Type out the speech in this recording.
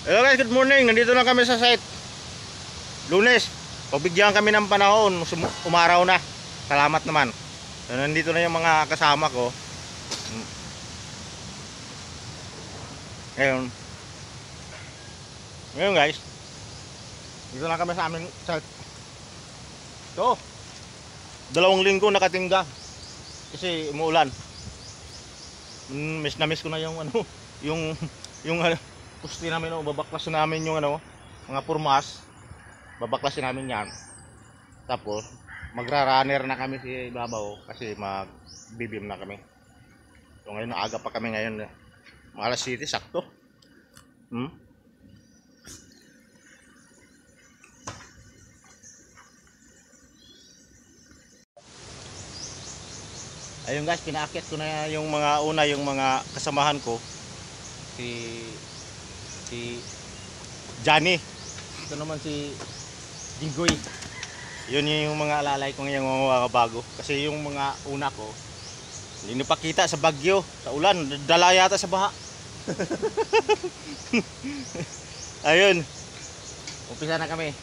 Hello guys, good morning. Nandito na kami sa site. Lunes. Pabigyan kami ng panahon. Umaraw na. Salamat naman. So, nandito na yung mga kasama ko. Ngayon guys. Dito na kami sa aming site. So, 2 linggo nakatingga. Kasi umuulan. Miss na miss ko na yung yung pusti namin, babaklasin namin yung mga purmas. Babaklasin namin yan. Tapos magra-runner na kami si Babaw kasi magbibim na kami. So ngayon aga pa kami ngayon. Alas 7 sakto. Ayun guys, pinaakyat ko na yung mga kasamahan ko. Si Johnny. Ito naman si Jinggoy. Yun yung mga alalay ko ngayong mga bago. Kasi yung mga una ko, hindi napakita sa bagyo, sa ulan, dala yata sa baha. Ayun. Umpisa na kami.